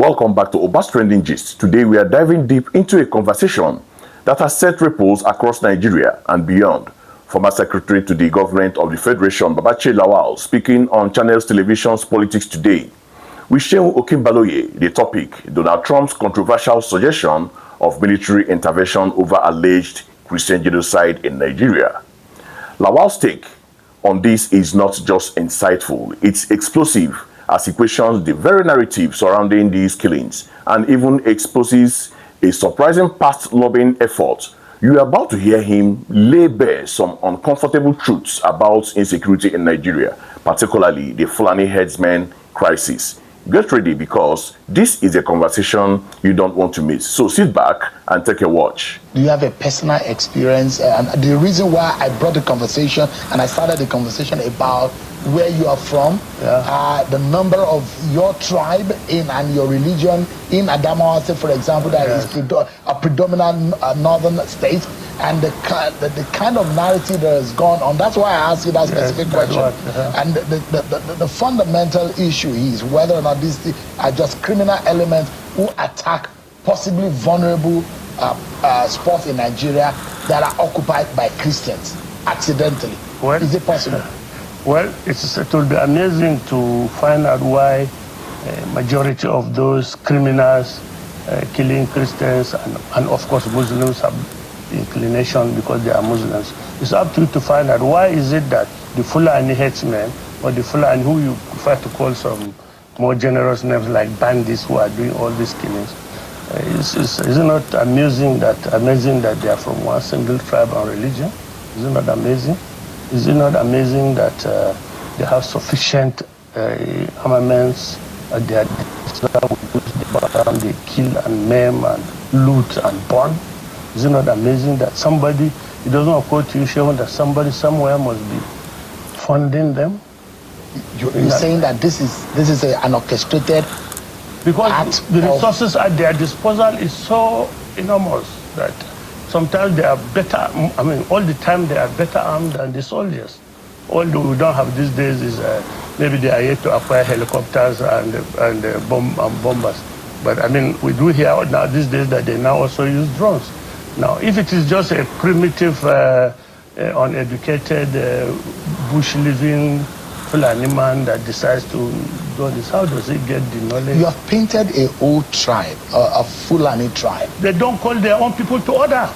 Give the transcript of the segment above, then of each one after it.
Welcome back to Oba's Trending Gist. Today we are diving deep into a conversation that has set ripples across Nigeria and beyond. Former Secretary to the Government of the Federation, Babachir Lawal, speaking on Channels Television's Politics Today. With Seun Okinbaloye, the topic, Donald Trump's controversial suggestion of military intervention over alleged Christian genocide in Nigeria. Lawal's take on this is not just insightful, it's explosive, as he questions the very narrative surrounding these killings and even exposes a surprising past lobbying effort. You are about to hear him lay bare some uncomfortable truths about insecurity in Nigeria, particularly the Fulani herdsmen crisis. Get ready, because this is a conversation you don't want to miss. So sit back and take a watch. Do you have a personal experience? And the reason why I brought the conversation and I started the conversation about where you are from, the number of your tribe and your religion in Adamawa State, for example, that is a predominant northern state, and the kind of narrative that has gone on. That's why I asked you that specific question. And the fundamental issue is whether or not these are just criminal elements who attack possibly vulnerable spots in Nigeria that are occupied by Christians accidentally. Is it possible? Well, it will be amazing to find out why majority of those criminals killing Christians and of course Muslims have inclination because they are Muslims. It's up to you to find out why is it that the Fulani herdsmen or the Fulani, who you prefer to call some more generous names like bandits, who are doing all these killings. Is it not amazing that they are from one single tribe and religion? Is it not amazing? Is it not amazing that they have sufficient armaments at their disposal? They kill and maim and loot and burn? Is it not amazing that somebody, it doesn't occur to you, Seun, that somebody somewhere must be funding them? You're saying that this is an orchestrated because act the resources at their disposal is so enormous that sometimes they are better, I mean, all the time they are better armed than the soldiers. All we don't have these days is maybe they are yet to acquire helicopters and bombers. But I mean, we do hear now these days that they now also use drones. Now, if it is just a primitive, uneducated, bush-living Fulani man that decides to do this, how does he get the knowledge? You have painted a whole tribe, a Fulani tribe. They don't call their own people to order.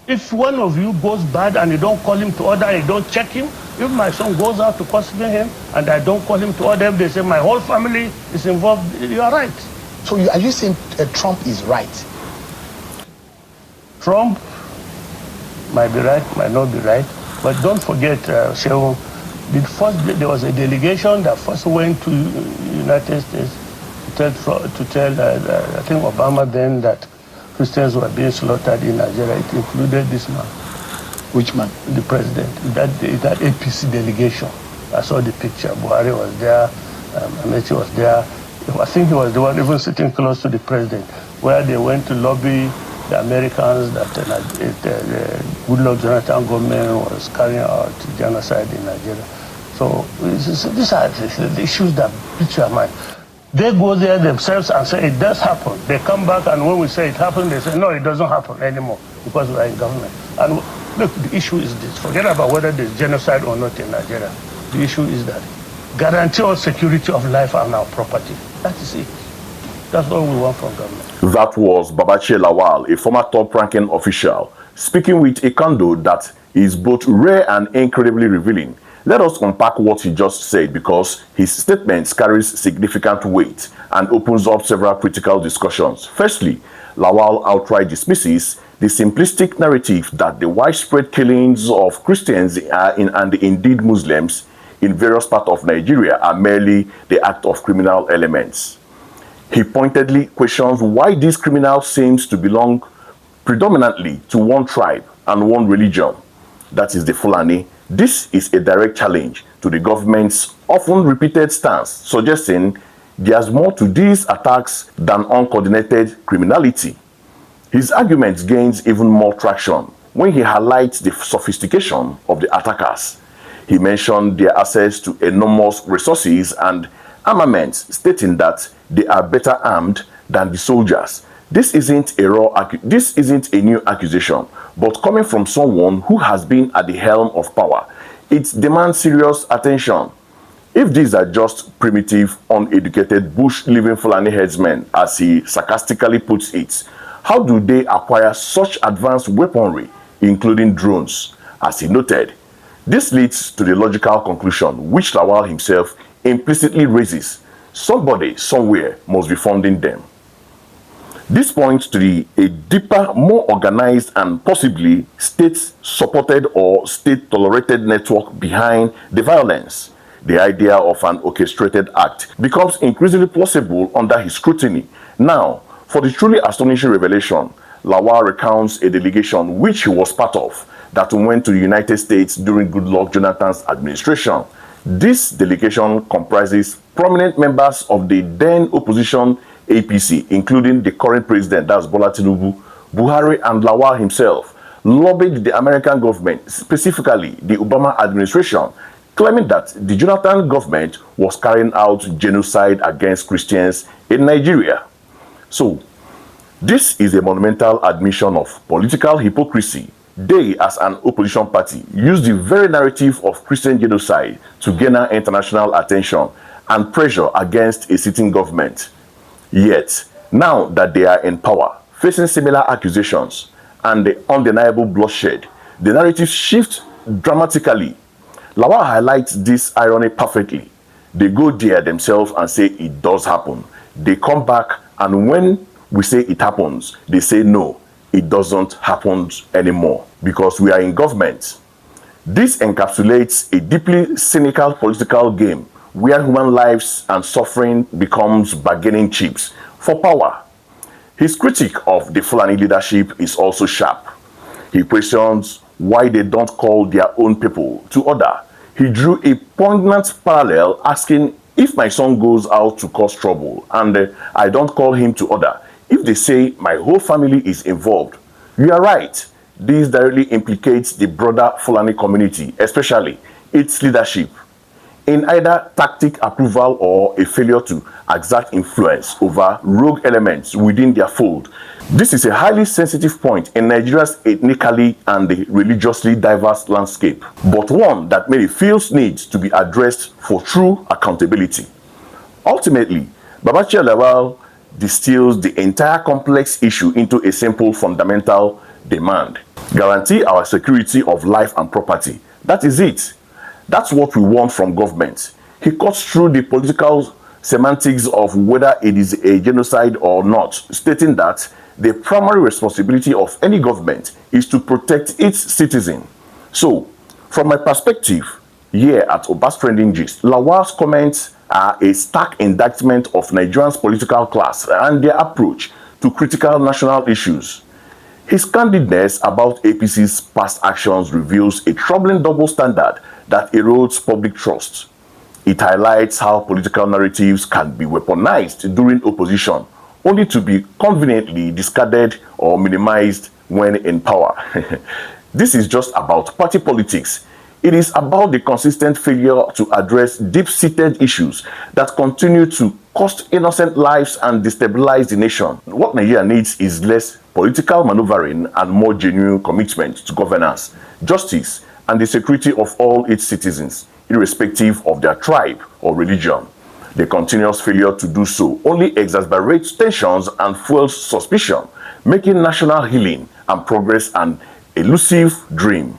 If one of you goes bad and you don't call him to order, you don't check him, if my son goes out to custody him and I don't call him to order, if they say my whole family is involved, you are right. So are you saying Trump is right? Trump might be right, might not be right, but don't forget, Seun, there was a delegation that first went to United States to tell I think Obama then, that Christians were being slaughtered in Nigeria. It included this man. Which man? The president. That APC delegation. I saw the picture. Buhari was there. Amechi was there. I think he was the one even sitting close to the president, where they went to lobby the Americans that the Goodluck Jonathan government was carrying out genocide in Nigeria. So these are the issues that beat your mind. They go there themselves and say it does happen. They come back and when we say it happened, they say no, it doesn't happen anymore because we are in government. And look, the issue is this. Forget about whether there's genocide or not in Nigeria. The issue is that guarantee or security of life and our property. That is it. That's all we want from government. That was Babachir Lawal, a former top-ranking official, speaking with a candor that is both rare and incredibly revealing. Let us unpack what he just said, because his statements carries significant weight and opens up several critical discussions. Firstly, Lawal outright dismisses the simplistic narrative that the widespread killings of Christians and indeed Muslims in various parts of Nigeria are merely the act of criminal elements. He pointedly questions why these criminals seem to belong predominantly to one tribe and one religion, that is the Fulani. This is a direct challenge to the government's often repeated stance, suggesting there's more to these attacks than uncoordinated criminality. His argument gains even more traction when he highlights the sophistication of the attackers. He mentioned their access to enormous resources and armaments, stating that they are better armed than the soldiers. This isn't a new accusation, but coming from someone who has been at the helm of power, it demands serious attention. If these are just primitive, uneducated, bush-living Fulani herdsmen, as he sarcastically puts it, how do they acquire such advanced weaponry, including drones? As he noted, this leads to the logical conclusion, which Lawal himself implicitly raises: somebody, somewhere must be funding them. This points to a deeper, more organized and possibly state-supported or state-tolerated network behind the violence. The idea of an orchestrated act becomes increasingly plausible under his scrutiny. Now, for the truly astonishing revelation, Lawal recounts a delegation which he was part of that went to the United States during Goodluck Jonathan's administration. This delegation comprises prominent members of the then opposition APC, including the current president, that's Bola Tinubu, Buhari, and Lawal himself, lobbied the American government, specifically the Obama administration, claiming that the Jonathan government was carrying out genocide against Christians in Nigeria. So, this is a monumental admission of political hypocrisy. They, as an opposition party, used the very narrative of Christian genocide to garner international attention and pressure against a sitting government. Yet, now that they are in power, facing similar accusations and the undeniable bloodshed, the narrative shifts dramatically. Lawal highlights this irony perfectly. They go there themselves and say it does happen. They come back, and when we say it happens, they say no, it doesn't happen anymore because we are in government. This encapsulates a deeply cynical political game where human lives and suffering becomes bargaining chips for power. His critique of the Fulani leadership is also sharp. He questions why they don't call their own people to order. He drew a poignant parallel, asking, if my son goes out to cause trouble and I don't call him to order, if they say my whole family is involved, you are right. This directly implicates the broader Fulani community, especially its leadership, in either tactic approval or a failure to exert influence over rogue elements within their fold. This is a highly sensitive point in Nigeria's ethnically and religiously diverse landscape, but one that many feels needs to be addressed for true accountability. Ultimately, Babachir Lawal distills the entire complex issue into a simple fundamental demand: guarantee our security of life and property. That is it. That's what we want from government. He cuts through the political semantics of whether it is a genocide or not, stating that the primary responsibility of any government is to protect its citizen. So, from my perspective, here at Obas Trending Gist, Lawal's comments are a stark indictment of Nigerians' political class and their approach to critical national issues. His candidness about APC's past actions reveals a troubling double standard that erodes public trust. It highlights how political narratives can be weaponized during opposition, only to be conveniently discarded or minimized when in power. This is just about party politics. It is about the consistent failure to address deep-seated issues that continue to cost innocent lives and destabilize the nation. What Nigeria needs is less political maneuvering and more genuine commitment to governance, justice, and the security of all its citizens, irrespective of their tribe or religion. The continuous failure to do so only exacerbates tensions and fuels suspicion, making national healing and progress an elusive dream.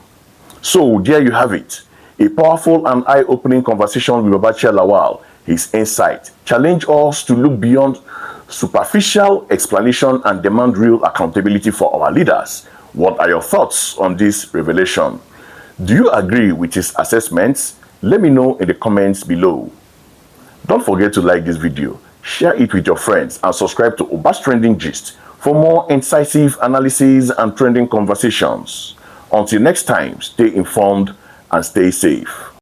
So there you have it, a powerful and eye-opening conversation with Babachir Lawal. His insight challenge us to look beyond superficial explanation and demand real accountability for our leaders. What are your thoughts on this revelation? Do you agree with his assessments? Let me know in the comments below. Don't forget to like this video, share it with your friends, and subscribe to Obas Trending Gist for more incisive analysis and trending conversations. Until next time, stay informed and stay safe.